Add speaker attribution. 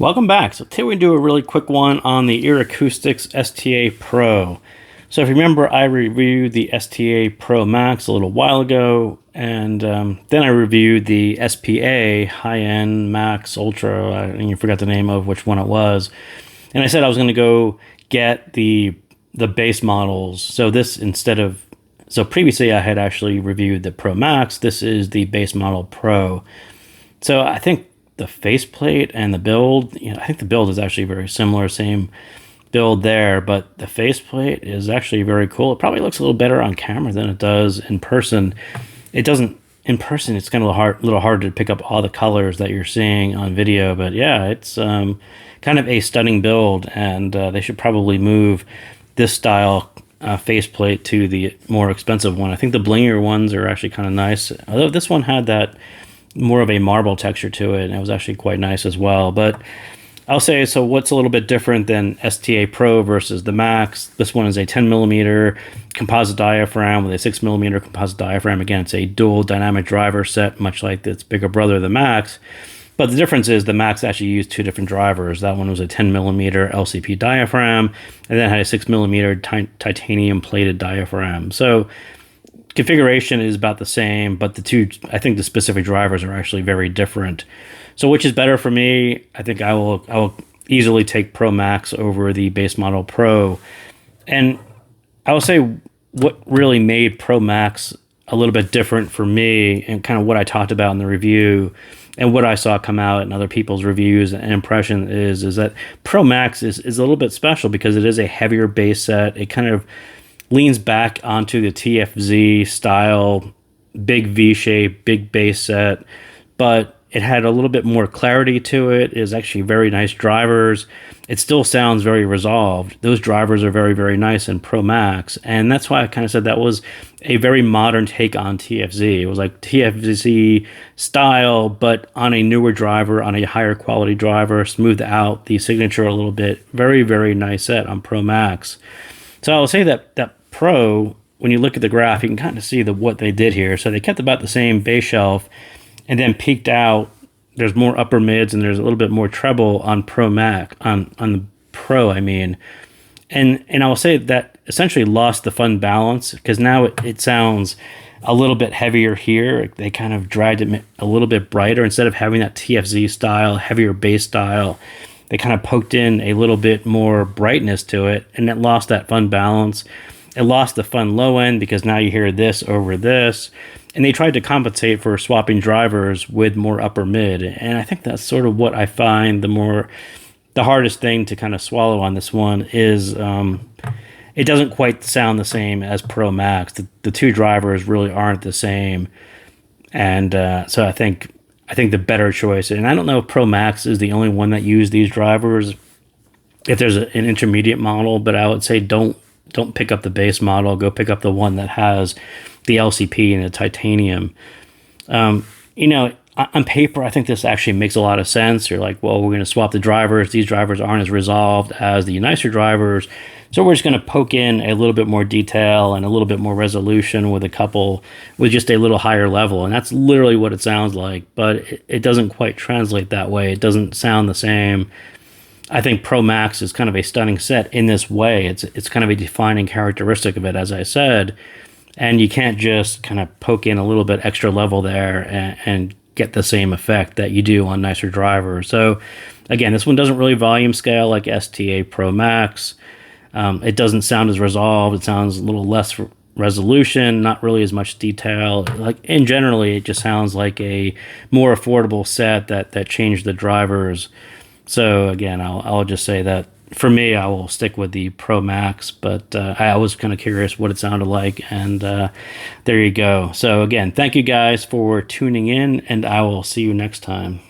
Speaker 1: Welcome back. So today we do a really quick one on the EarAcoustic STA Pro. So if you remember, I reviewed the STA Pro Max a little while ago, and then I reviewed the SPA High-End Max Ultra. I forgot the name of which one it was. And I said I was going to go get the base models. So previously I had actually reviewed the Pro Max. This is the base model Pro. So I think the faceplate and the build, I think the build is actually very similar, same build there, but the faceplate is actually very cool. It probably looks a little better on camera than it does in person. It doesn't, in person, it's kind of a little hard to pick up all the colors that you're seeing on video, but yeah, it's kind of a stunning build, and they should probably move this style faceplate to the more expensive one. I think the blingier ones are actually kind of nice, although this one had that more of a marble texture to it, and it was actually quite nice as well. But I'll say, so what's a little bit different than STA Pro versus the Max? This one is a 10 millimeter composite diaphragm with a 6 millimeter composite diaphragm. Again, it's a dual dynamic driver set, much like its bigger brother, the Max. But the difference is the Max actually used two different drivers. That one was a 10 millimeter LCP diaphragm, and then had a 6 millimeter titanium plated diaphragm. So configuration is about the same, but I think the specific drivers are actually very different. So which is better for me? I think I will easily take Pro Max over the base model Pro. And I will say what really made Pro Max a little bit different for me, and kind of what I talked about in the review and what I saw come out in other people's reviews and impression is that Pro Max is a little bit special because it is a heavier base set. It kind of leans back onto the TFZ style, big V shape, big base set, but it had a little bit more clarity to it. It is actually very nice drivers. It still sounds very resolved. Those drivers are very, very nice in Pro Max, and that's why I kind of said that was a very modern take on TFZ. It was like TFZ style, but on a newer driver, on a higher quality driver, smoothed out the signature a little bit. Very, very nice set on Pro Max. So I will say that Pro, when you look at the graph, you can kind of see what they did here. So they kept about the same base shelf, and then peaked out. There's more upper mids, and there's a little bit more treble on Pro Max, on the Pro, I mean. And I will say that essentially lost the fun balance, because now it sounds a little bit heavier here. They kind of dragged it a little bit brighter. Instead of having that TFZ style, heavier bass style, they kind of poked in a little bit more brightness to it, and it lost that fun balance. It lost the fun low end, because now you hear this over this. And they tried to compensate for swapping drivers with more upper mid. And I think that's sort of what I find the hardest thing to kind of swallow on this one is it doesn't quite sound the same as Pro Max. The two drivers really aren't the same. And so I think the better choice, and I don't know if Pro Max is the only one that used these drivers, if there's an intermediate model, but I would say don't pick up the base model. Go pick up the one that has the LCP and the titanium. On paper, I think this actually makes a lot of sense. You're like, well, we're going to swap the drivers. These drivers aren't as resolved as the nicer drivers, so we're just going to poke in a little bit more detail and a little bit more resolution with just a little higher level. And that's literally what it sounds like, but it doesn't quite translate that way. It doesn't sound the same. I think Pro Max is kind of a stunning set in this way. It's kind of a defining characteristic of it, as I said, and you can't just kind of poke in a little bit extra level there and get the same effect that you do on nicer drivers. So again, this one doesn't really volume scale like STA Pro Max. It doesn't sound as resolved. It sounds a little less resolution, not really as much detail. Generally, it just sounds like a more affordable set that changed the drivers. So again, I'll just say that for me, I will stick with the Pro Max, but I was kind of curious what it sounded like, and there you go. So again, thank you guys for tuning in, and I will see you next time.